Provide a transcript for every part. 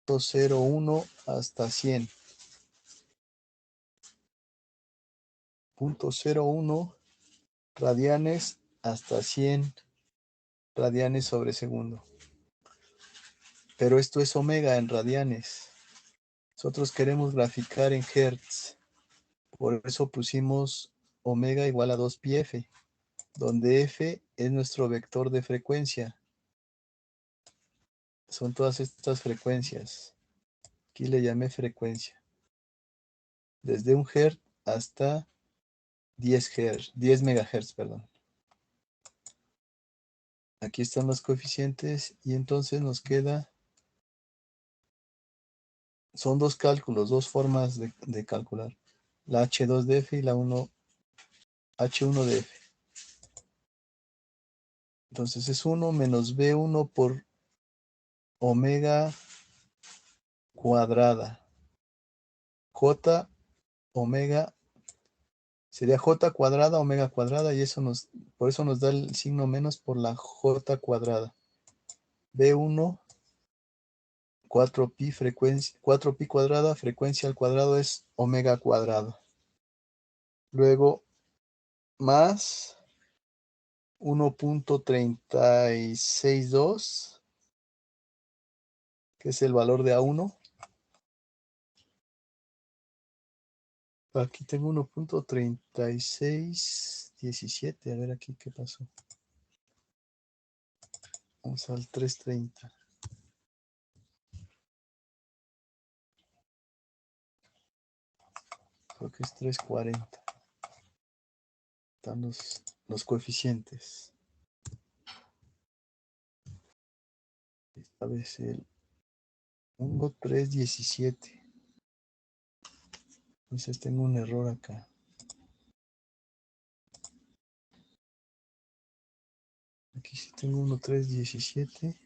0.01 hasta 100. 0.01 radianes hasta 100 radianes sobre segundo. Pero esto es omega en radianes. Nosotros queremos graficar en hertz. Por eso pusimos omega igual a 2πf, donde f es nuestro vector de frecuencia. Son todas estas frecuencias. Aquí le llamé frecuencia. Desde 1 Hz hasta 10 Hz, 10 MHz, perdón. Aquí están los coeficientes y entonces nos queda, son dos cálculos, dos formas de calcular. La H2 de F y la H1 de F. Entonces es 1 menos B1 por omega cuadrada. J omega sería J cuadrada, omega cuadrada, y eso por eso nos da el signo menos por la J cuadrada. B1, 4pi frecuencia, 4pi cuadrada, frecuencia al cuadrado es omega cuadrado. Luego, más 1.362, que es el valor de A1. Aquí tengo 1.3617. A ver aquí qué pasó. Vamos al 330. Creo que es 340. Están los coeficientes. Esta vez el 1.317. Entonces tengo un error acá. Aquí sí tengo 1.317.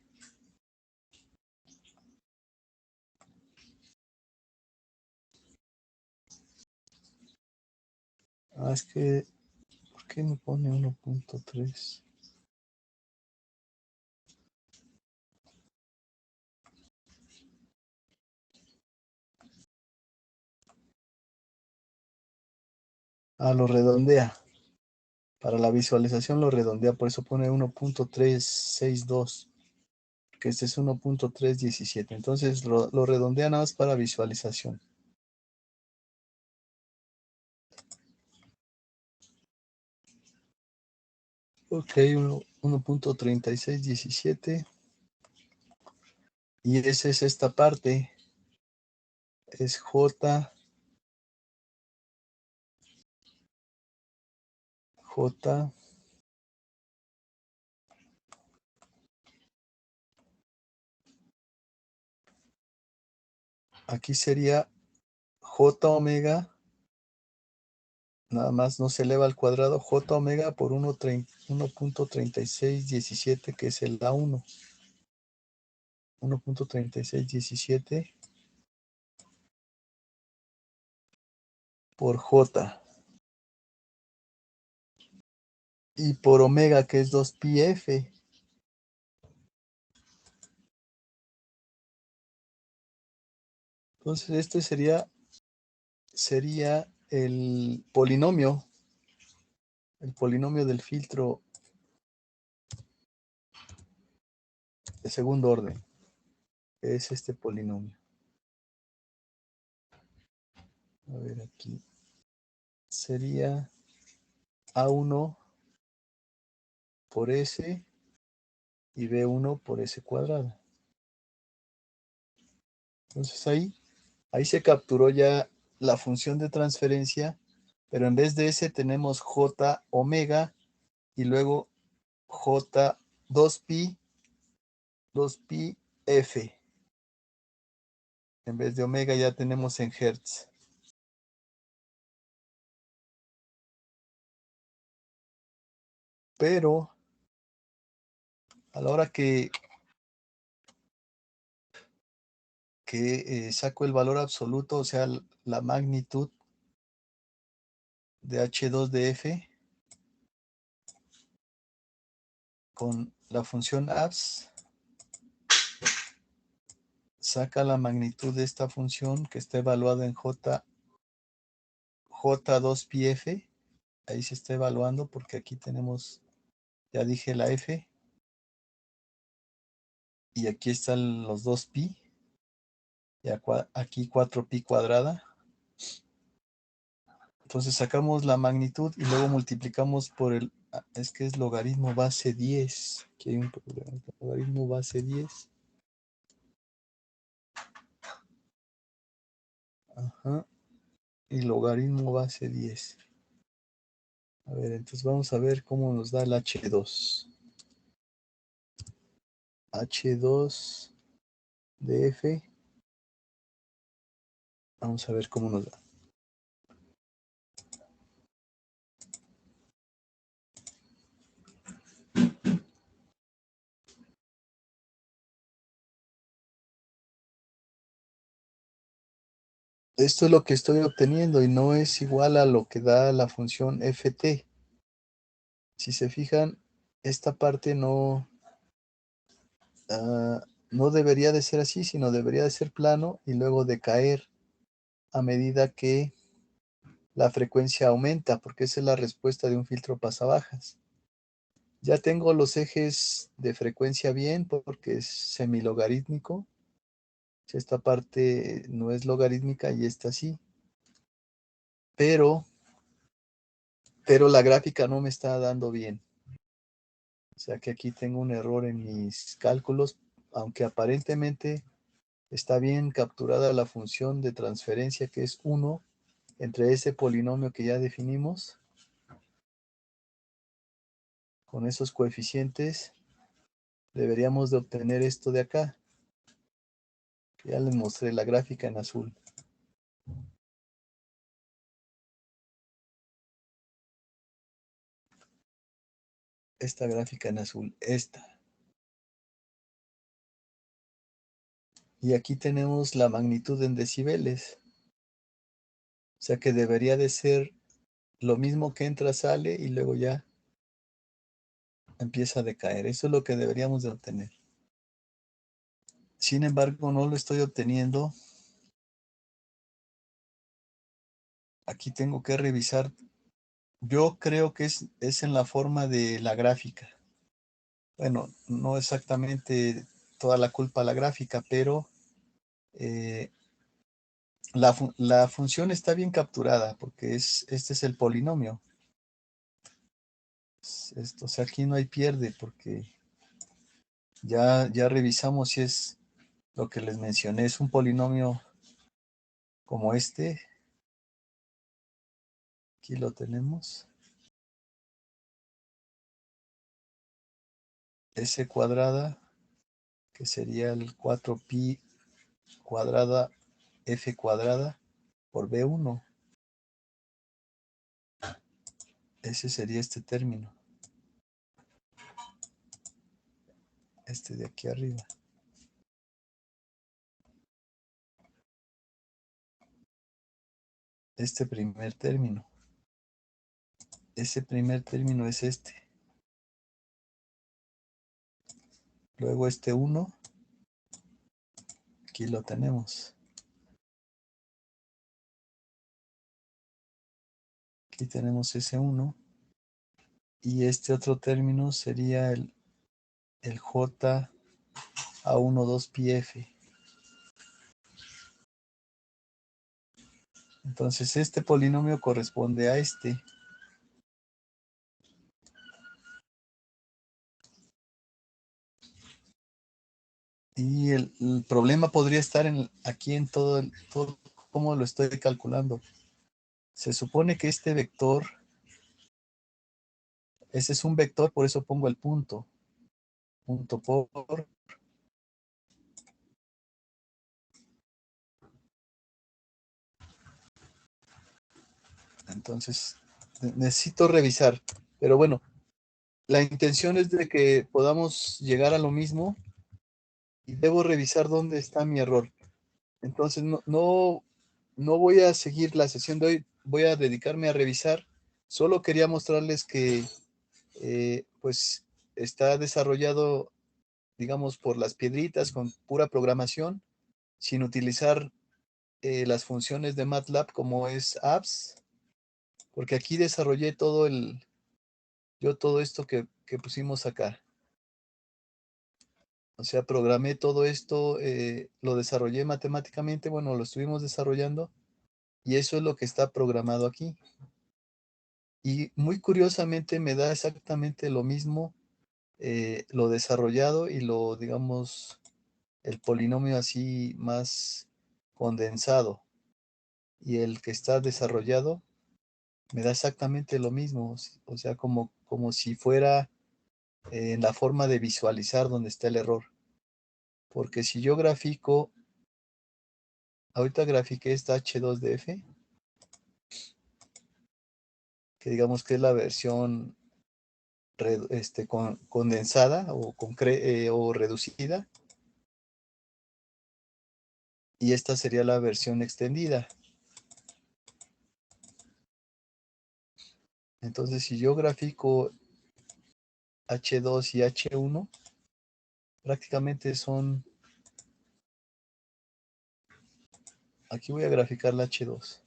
Ah, es que, ¿por qué me pone 1.3? Ah, lo redondea. Para la visualización lo redondea, por eso pone 1.362. Que este es 1.317. Entonces lo redondea nada más para visualización. Ok, 1.3617. Y esa es esta parte. Es J. Aquí sería J omega. Nada más no se eleva al cuadrado. J omega por 1.3617, que es el A1. 1.3617 por J. Y por omega, que es 2πf. Entonces este sería el polinomio del filtro de segundo orden. Es este polinomio. A ver aquí. Sería A1 por S y B1 por S cuadrado. Entonces ahí se capturó ya la función de transferencia, pero en vez de S tenemos J omega y luego J 2pi F. En vez de omega ya tenemos en hertz. Pero a la hora que saco el valor absoluto, o sea, la magnitud de H2 de F con la función abs, saca la magnitud de esta función que está evaluada en J2πf. Ahí se está evaluando porque aquí tenemos, ya dije la f, y aquí están los 2π, y aquí 4π cuadrada. Entonces sacamos la magnitud y luego multiplicamos por es que es logaritmo base 10. Aquí hay un problema, logaritmo base 10. Ajá, y logaritmo base 10. A ver, entonces vamos a ver cómo nos da el H2. H2 de F. Vamos a ver cómo nos da. Esto es lo que estoy obteniendo y no es igual a lo que da la función ft. Si se fijan, esta parte no debería de ser así, sino debería de ser plano y luego decaer a medida que la frecuencia aumenta, porque esa es la respuesta de un filtro pasabajas. Ya tengo los ejes de frecuencia bien porque es semilogarítmico. Esta parte no es logarítmica y esta sí. Pero la gráfica no me está dando bien. O sea que aquí tengo un error en mis cálculos, aunque aparentemente está bien capturada la función de transferencia que es 1 entre ese polinomio que ya definimos. Con esos coeficientes deberíamos de obtener esto de acá. Ya les mostré la gráfica en azul. Esta gráfica en azul, esta. Y aquí tenemos la magnitud en decibeles. O sea que debería de ser lo mismo que entra, sale y luego ya empieza a decaer. Eso es lo que deberíamos de obtener. Sin embargo, no lo estoy obteniendo. Aquí tengo que revisar. Yo creo que es en la forma de la gráfica. Bueno, no exactamente toda la culpa a la gráfica, pero la función está bien capturada porque este es el polinomio. Esto, o sea, aquí no hay pierde porque ya revisamos si es lo que les mencioné. Es un polinomio como este. Aquí lo tenemos. S cuadrada, que sería el 4π cuadrada f cuadrada por B1. Ese sería este término. Este de aquí arriba. Este primer término. Ese primer término es este. Luego este 1. Aquí lo tenemos. Aquí tenemos ese 1. Y este otro término sería el J a 1, 2πf. Entonces este polinomio corresponde a este. Y el problema podría estar aquí en todo cómo lo estoy calculando. Se supone que este vector, ese es un vector, por eso pongo el punto. Punto por. Entonces, necesito revisar. Pero bueno, la intención es de que podamos llegar a lo mismo y debo revisar dónde está mi error. Entonces, no voy a seguir la sesión de hoy, voy a dedicarme a revisar. Solo quería mostrarles que pues está desarrollado, digamos, por las piedritas con pura programación, sin utilizar las funciones de MATLAB como es apps, porque aquí desarrollé todo todo esto que pusimos acá. O sea, programé todo esto, lo desarrollé matemáticamente, bueno, lo estuvimos desarrollando y eso es lo que está programado aquí. Y muy curiosamente me da exactamente lo mismo lo desarrollado y lo, digamos, el polinomio así más condensado. Y el que está desarrollado me da exactamente lo mismo. O sea, como si fuera en la forma de visualizar donde está el error. Porque si yo grafico, ahorita grafiqué esta H2DF, que digamos que es la versión condensada o reducida, y esta sería la versión extendida. Entonces, si yo grafico H2 y H1, prácticamente son... Aquí voy a graficar la H2.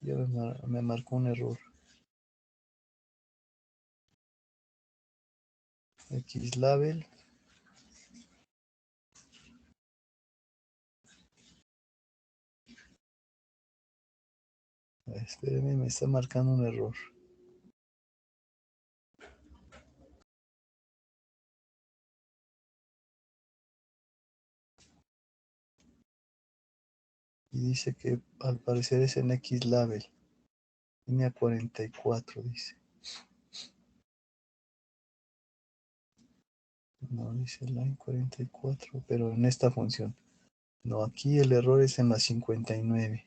Ya me marcó un error. Xlabel. Espérenme, me está marcando un error. Y dice que al parecer es en Xlabel. Línea 44, dice. No, dice line 44, pero en esta función. No, aquí el error es en la 59.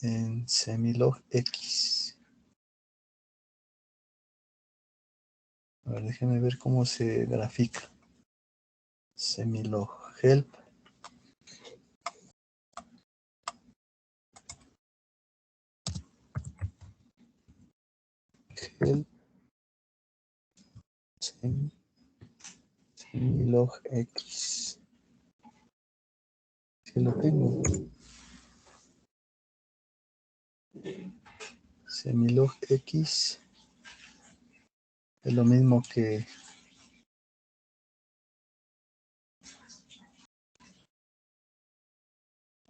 En semilog X. A ver, déjenme ver cómo se grafica. Semilog help. Help. Semilog X. Que lo tengo. Semilog X. Es lo mismo que...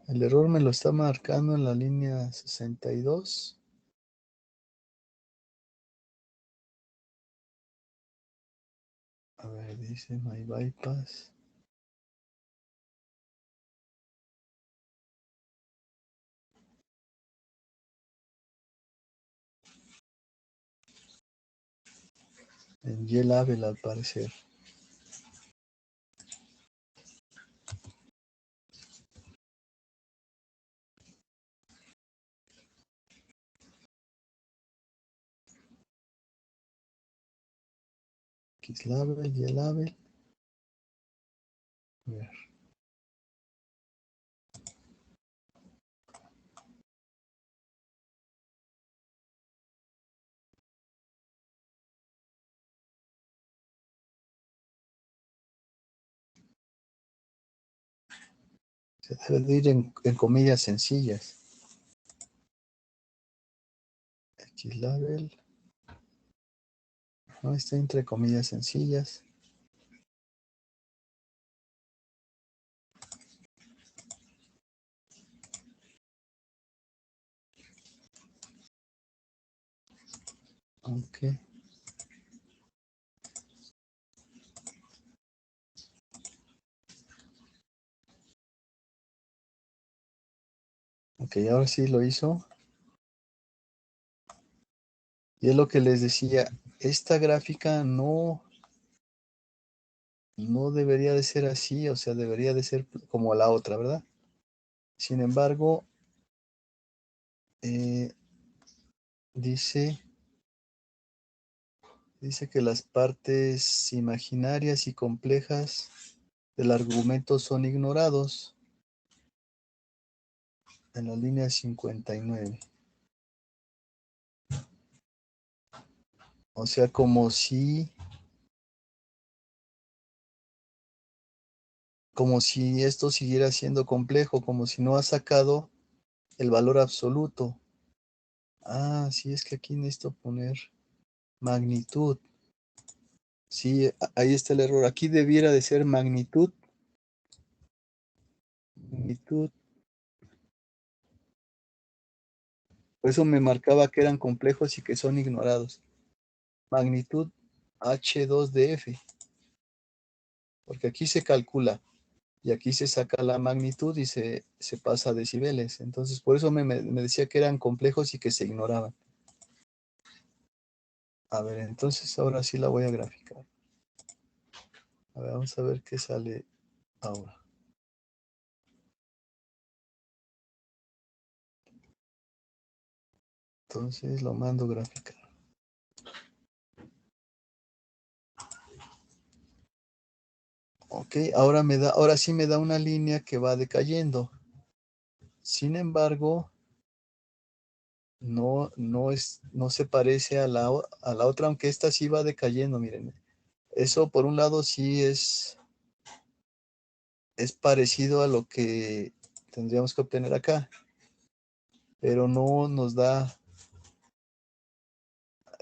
El error me lo está marcando en la línea 62. A ver, dice my bypass. En YLabel al parecer. Xlabel, YLabel. A ver. Se debe de ir en comillas sencillas. Xlabel. No, está entre comillas sencillas. Ok. Ok, ahora sí lo hizo. Y es lo que les decía. Esta gráfica no debería de ser así. O sea, debería de ser como la otra, ¿verdad? Sin embargo, dice que las partes imaginarias y complejas del argumento son ignorados en la línea 59. O sea, como si esto siguiera siendo complejo, como si no ha sacado el valor absoluto. Ah, sí, es que aquí necesito poner magnitud. Sí, ahí está el error. Aquí debiera de ser magnitud. Magnitud. Por eso me marcaba que eran complejos y que son ignorados. Magnitud H2 de F. Porque aquí se calcula y aquí se saca la magnitud y se pasa a decibeles. Entonces, por eso me decía que eran complejos y que se ignoraban. A ver, entonces ahora sí la voy a graficar. A ver, vamos a ver qué sale ahora. Entonces lo mando a graficar. Ok, ahora sí me da una línea que va decayendo. Sin embargo, no se parece a la otra, aunque esta sí va decayendo, miren. Eso por un lado sí es parecido a lo que tendríamos que obtener acá, pero no nos da,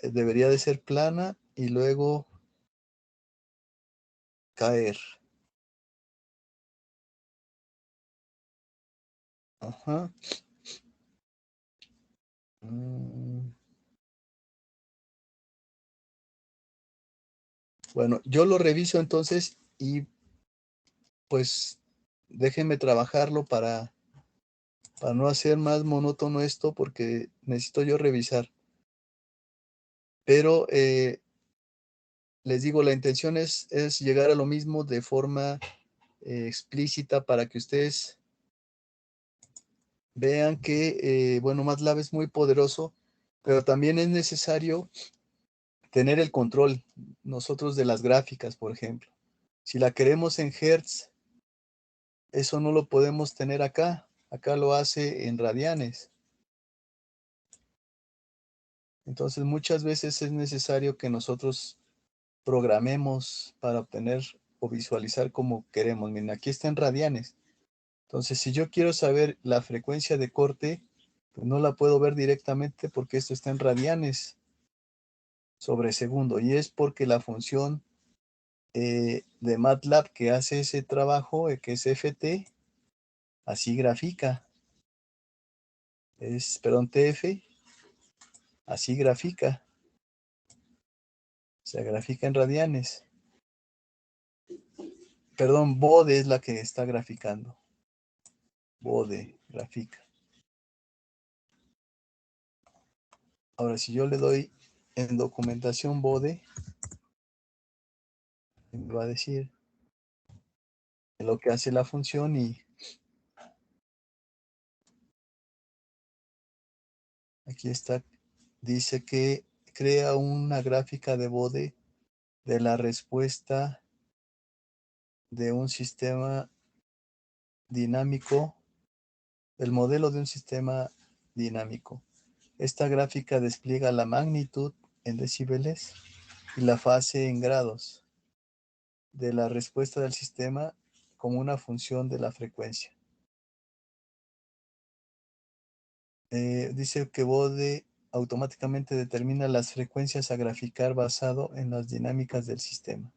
debería de ser plana y luego caer. Ajá. Mm, Bueno, yo lo reviso entonces y pues déjenme trabajarlo para no hacer más monótono esto porque necesito yo revisar. Pero les digo, la intención es llegar a lo mismo de forma explícita para que ustedes vean que, bueno, MATLAB es muy poderoso, pero también es necesario tener el control nosotros de las gráficas, por ejemplo. Si la queremos en Hertz, eso no lo podemos tener acá. Acá lo hace en radianes. Entonces, muchas veces es necesario que nosotros programemos para obtener o visualizar como queremos. Miren, aquí está en radianes. Entonces, si yo quiero saber la frecuencia de corte, pues no la puedo ver directamente porque esto está en radianes sobre segundo. Y es porque la función de MATLAB que hace ese trabajo, que es FT, así grafica. Perdón, TF, así grafica. O sea, grafica en radianes. Perdón, Bode es la que está graficando. Bode, grafica. Ahora, si yo le doy en documentación Bode, me va a decir lo que hace la función y aquí está, dice que crea una gráfica de Bode de la respuesta de un sistema dinámico, del modelo de un sistema dinámico. Esta gráfica despliega la magnitud en decibeles y la fase en grados de la respuesta del sistema como una función de la frecuencia. Dice que Bode automáticamente determina las frecuencias a graficar basado en las dinámicas del sistema.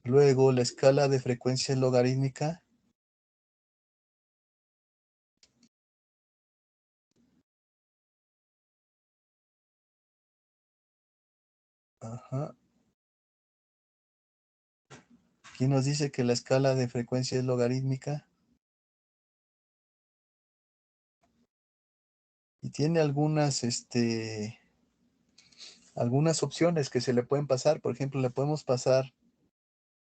Luego, la escala de frecuencia logarítmica. Ajá. Aquí nos dice que la escala de frecuencia es logarítmica. Y tiene algunas opciones que se le pueden pasar. Por ejemplo, le podemos pasar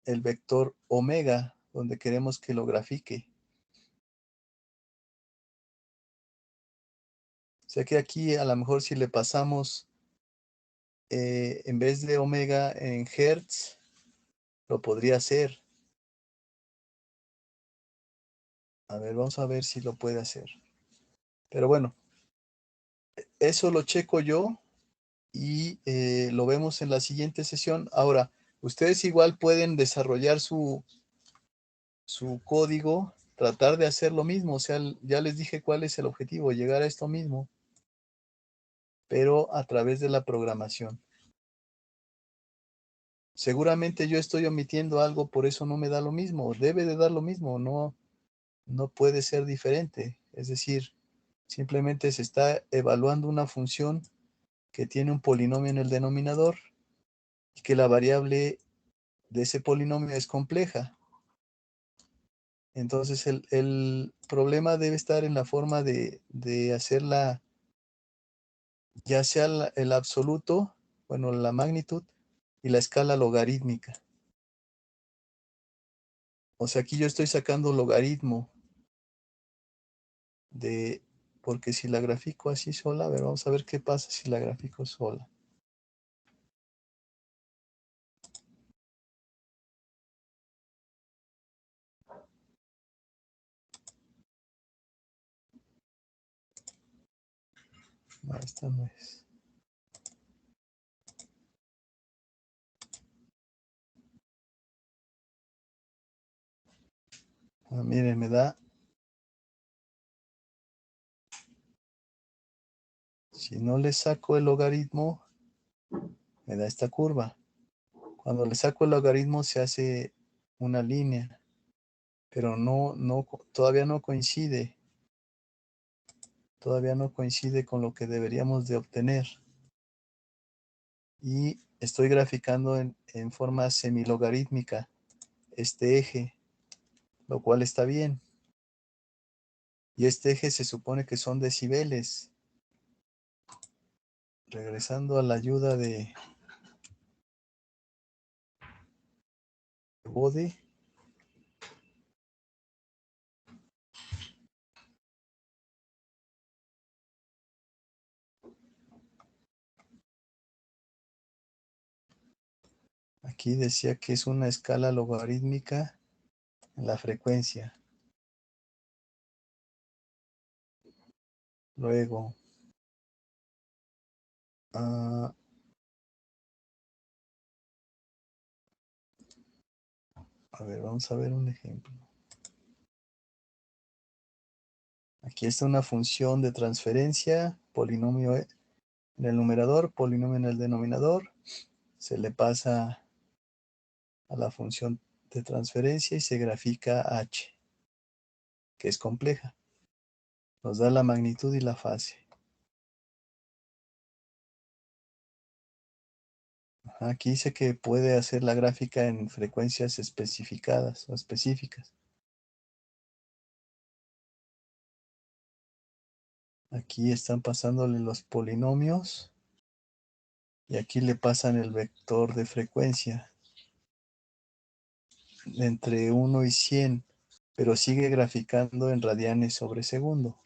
el vector omega, donde queremos que lo grafique. O sea que aquí a lo mejor si le pasamos en vez de omega en hertz, lo podría hacer. A ver, vamos a ver si lo puede hacer. Pero bueno, eso lo checo yo y lo vemos en la siguiente sesión. Ahora, Ustedes igual pueden desarrollar su código, tratar de hacer lo mismo. O sea, ya les dije cuál es el objetivo, llegar a esto mismo, pero a través de la programación. Seguramente yo estoy omitiendo algo, por eso no me da lo mismo. Debe de dar lo mismo, no puede ser diferente. Es decir, simplemente se está evaluando una función que tiene un polinomio en el denominador y que la variable de ese polinomio es compleja. Entonces el problema debe estar en la forma de hacerla, ya sea el absoluto, bueno, la magnitud y la escala logarítmica. O sea, aquí yo estoy sacando logaritmo porque si la grafico así sola, a ver, vamos a ver qué pasa si la grafico sola. No, esta no es. Miren, me da, si no le saco el logaritmo, me da esta curva. Cuando le saco el logaritmo se hace una línea, pero todavía no coincide. Todavía no coincide con lo que deberíamos de obtener. Y estoy graficando en forma semilogarítmica este eje, lo cual está bien. Y este eje se supone que son decibeles. Regresando a la ayuda de Bode. Aquí decía que es una escala logarítmica en la frecuencia. Luego, a ver, vamos a ver un ejemplo. Aquí está una función de transferencia, polinomio en el numerador, polinomio en el denominador. Se le pasa a la función de transferencia y se grafica h, que es compleja. Nos da la magnitud y la fase. Aquí dice que puede hacer la gráfica en frecuencias especificadas o específicas. Aquí están pasándole los polinomios y aquí le pasan el vector de frecuencia entre 1 y 100, pero sigue graficando en radianes sobre segundo.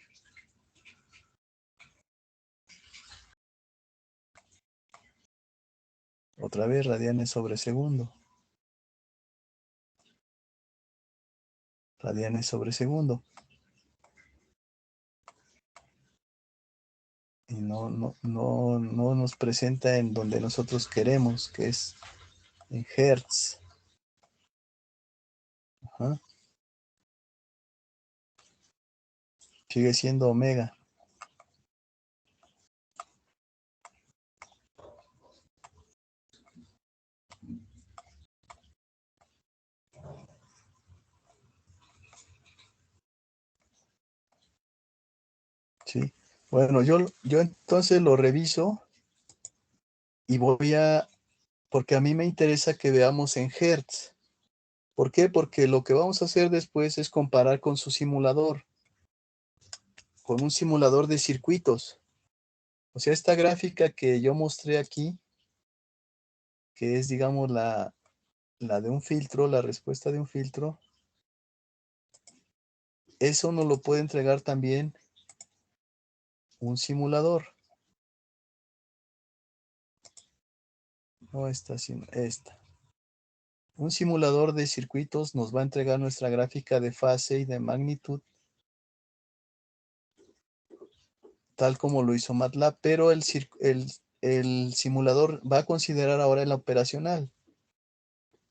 Otra vez radianes sobre segundo. Radianes sobre segundo. Y no nos presenta en donde nosotros queremos, que es en Hertz. Ajá. Sigue siendo omega. Sí. Bueno, yo entonces lo reviso y porque a mí me interesa que veamos en Hertz. ¿Por qué? Porque lo que vamos a hacer después es comparar con su simulador, con un simulador de circuitos. O sea, esta gráfica que yo mostré aquí, que es, digamos, la de un filtro, la respuesta de un filtro, eso nos lo puede entregar también un simulador. No esta, sino esta. Un simulador de circuitos nos va a entregar nuestra gráfica de fase y de magnitud, tal como lo hizo MATLAB, pero el simulador va a considerar ahora el operacional.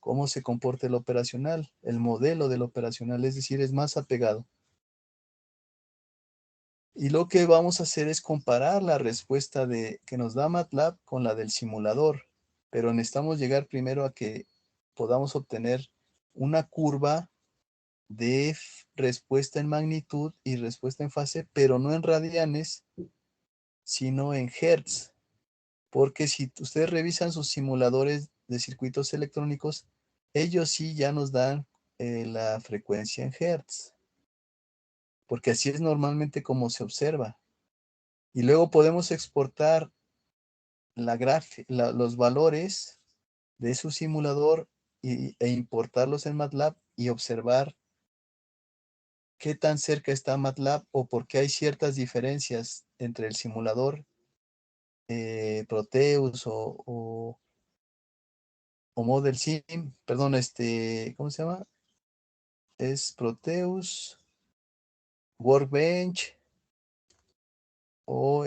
cómo se comporta el operacional, el modelo del operacional, es decir, es más apegado. Y lo que vamos a hacer es comparar la respuesta que nos da MATLAB con la del simulador, pero necesitamos llegar primero a que podamos obtener una curva de respuesta en magnitud y respuesta en fase, pero no en radianes, sino en hertz. Porque si ustedes revisan sus simuladores de circuitos electrónicos, ellos sí ya nos dan la frecuencia en hertz, porque así es normalmente como se observa. Y luego podemos exportar los valores de su simulador e importarlos en MATLAB y observar qué tan cerca está MATLAB o por qué hay ciertas diferencias entre el simulador Proteus o Model Sim, perdón, ¿cómo se llama? Es Proteus, Workbench o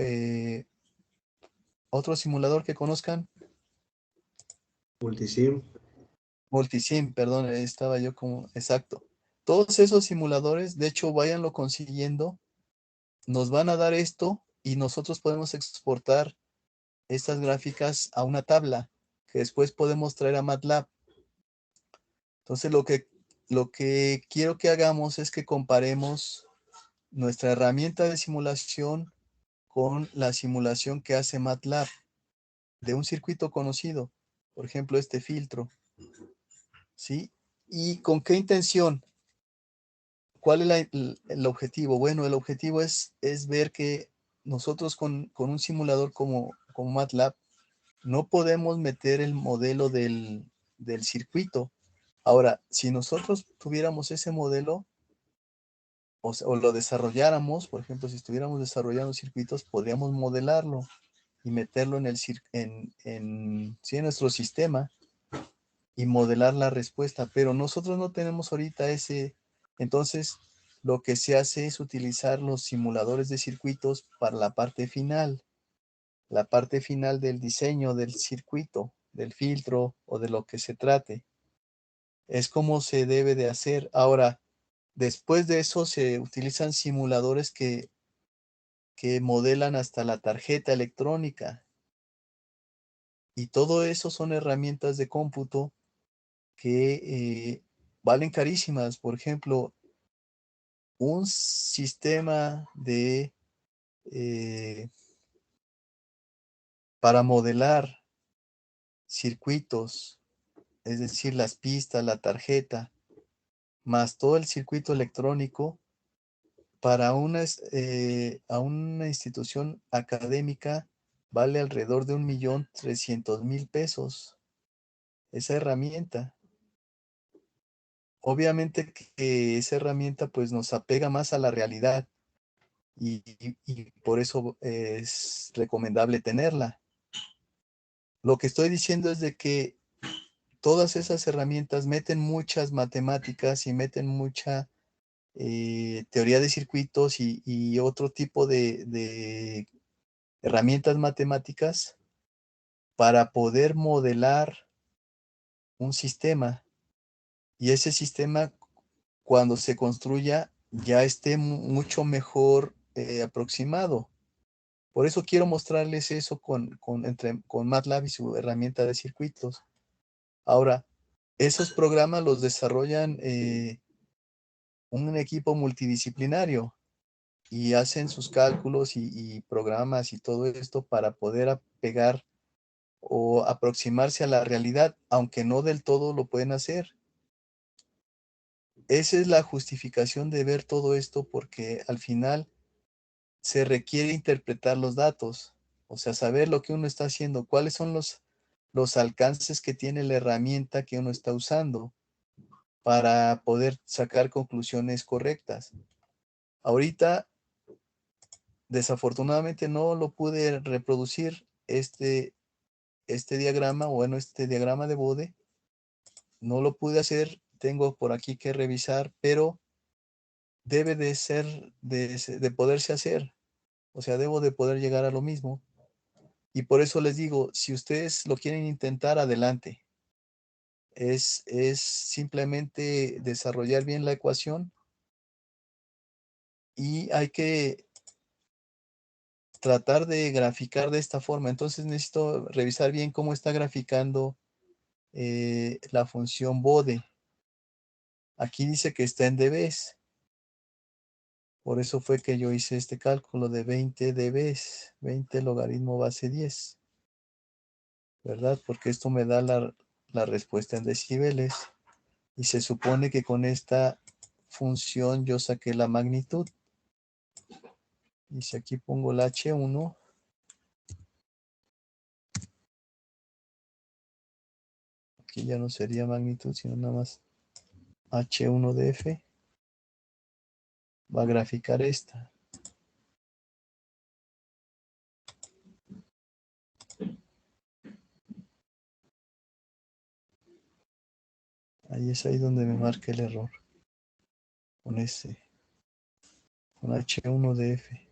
otro simulador que conozcan. Multisim. Multisim, perdón, estaba yo como, exacto. Todos esos simuladores, de hecho, váyanlo consiguiendo, nos van a dar esto y nosotros podemos exportar estas gráficas a una tabla que después podemos traer a MATLAB. Entonces, lo que quiero que hagamos es que comparemos nuestra herramienta de simulación con la simulación que hace MATLAB de un circuito conocido, por ejemplo, este filtro, ¿sí? ¿Y con qué intención? ¿Cuál es el objetivo? Bueno, el objetivo es ver que nosotros con un simulador como MATLAB no podemos meter el modelo del circuito. Ahora, si nosotros tuviéramos ese modelo o lo desarrolláramos, por ejemplo, si estuviéramos desarrollando circuitos, podríamos modelarlo y meterlo sí, en nuestro sistema y modelar la respuesta, pero nosotros no tenemos ahorita ese. Entonces, lo que se hace es utilizar los simuladores de circuitos para la parte final del diseño del circuito, del filtro o de lo que se trate. Es como se debe de hacer. Ahora, después de eso se utilizan simuladores que modelan hasta la tarjeta electrónica. Y todo eso son herramientas de cómputo que valen carísimas. Por ejemplo, un sistema para modelar circuitos, es decir, las pistas, la tarjeta, más todo el circuito electrónico, a una institución académica vale alrededor de 1.300.000 pesos esa herramienta. Obviamente que esa herramienta pues nos apega más a la realidad y por eso es recomendable tenerla. Lo que estoy diciendo es de que todas esas herramientas meten muchas matemáticas y meten mucha teoría de circuitos y otro tipo de herramientas matemáticas para poder modelar un sistema. Y ese sistema, cuando se construya, ya esté mucho mejor aproximado. Por eso quiero mostrarles eso con MATLAB y su herramienta de circuitos. Ahora, esos programas los desarrollan un equipo multidisciplinario y hacen sus cálculos y programas y todo esto para poder pegar o aproximarse a la realidad, aunque no del todo lo pueden hacer. Esa es la justificación de ver todo esto, porque al final se requiere interpretar los datos, o sea, saber lo que uno está haciendo, cuáles son los alcances que tiene la herramienta que uno está usando para poder sacar conclusiones correctas. Ahorita, desafortunadamente, no lo pude reproducir este diagrama, bueno, este diagrama de Bode, no lo pude hacer, tengo por aquí que revisar, pero debe de ser, de poderse hacer. O sea, debo de poder llegar a lo mismo. Y por eso les digo, si ustedes lo quieren intentar, adelante. es simplemente desarrollar bien la ecuación y hay que tratar de graficar de esta forma. Entonces necesito revisar bien cómo está graficando la función bode. Aquí dice que está en dBs. Por eso fue que yo hice este cálculo de 20 dBs, 20 logaritmo base 10, ¿verdad? Porque esto me da la respuesta en decibeles. Y se supone que con esta función yo saqué la magnitud. Y si aquí pongo el H1, aquí ya no sería magnitud, sino nada más H1 de F, va a graficar esta. Ahí es ahí donde me marca el error. Con ese, con H1 de F.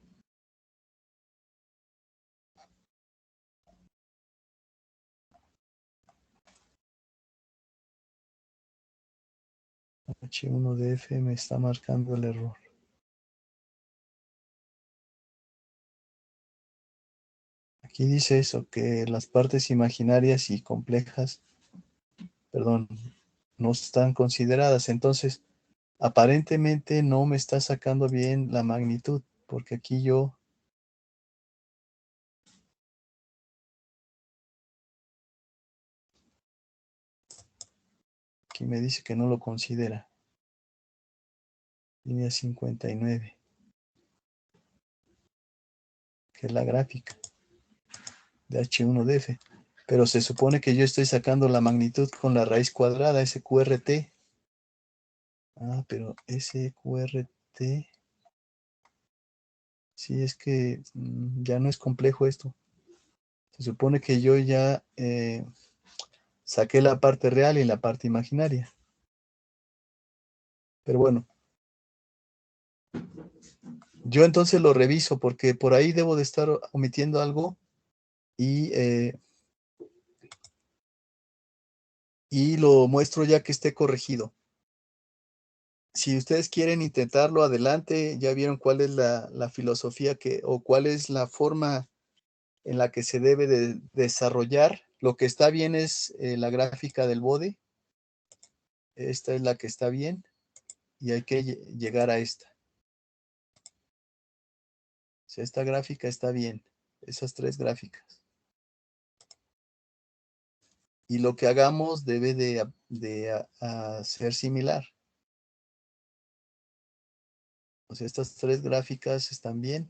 H1 de F me está marcando el error. Aquí dice eso, que las partes imaginarias y complejas, perdón, no están consideradas. Entonces, aparentemente no me está sacando bien la magnitud, porque aquí aquí me dice que no lo considera. Línea 59, que es la gráfica de H1 de F. Pero se supone que yo estoy sacando la magnitud con la raíz cuadrada, SQRT. Ah, pero SQRT, sí, es que ya no es complejo esto. Se supone que yo ya saqué la parte real y la parte imaginaria. Pero bueno, yo entonces lo reviso porque por ahí debo de estar omitiendo algo y lo muestro ya que esté corregido. Si ustedes quieren intentarlo, adelante. Ya vieron cuál es la filosofía o cuál es la forma en la que se debe de desarrollar. Lo que está bien es la gráfica del bode. Esta es la que está bien y hay que llegar a esta. O sea, esta gráfica está bien. Esas tres gráficas. Y lo que hagamos debe de ser similar. O sea, estas tres gráficas están bien.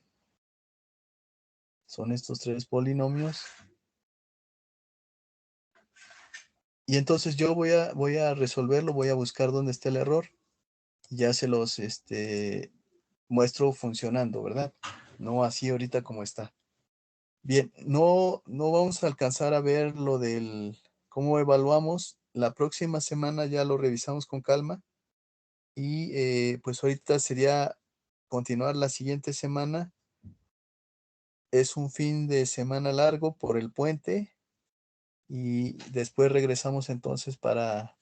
Son estos tres polinomios. Y entonces yo voy a resolverlo, voy a buscar dónde está el error. Ya se los muestro funcionando, ¿verdad? No así ahorita como está. Bien, no vamos a alcanzar a ver lo del cómo evaluamos. La próxima semana ya lo revisamos con calma. Y pues ahorita sería continuar la siguiente semana. Es un fin de semana largo por el puente. Y después regresamos entonces para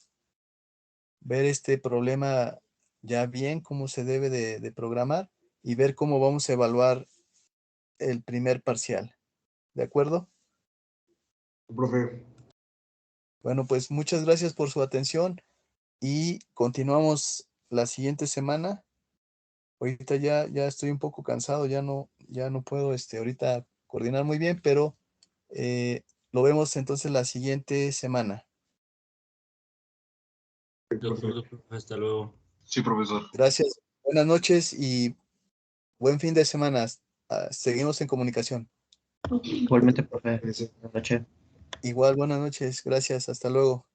ver este problema ya bien, cómo se debe de programar y ver cómo vamos a evaluar el primer parcial. ¿De acuerdo? Profe. Bueno, pues muchas gracias por su atención y continuamos la siguiente semana. Ahorita ya estoy un poco cansado, ya no puedo ahorita coordinar muy bien, pero lo vemos entonces la siguiente semana. De acuerdo, profe, hasta luego. Sí, profesor. Gracias, buenas noches y buen fin de semana. Seguimos en comunicación. Igualmente, profe. Ese. Buenas noches. Igual, buenas noches. Gracias. Hasta luego.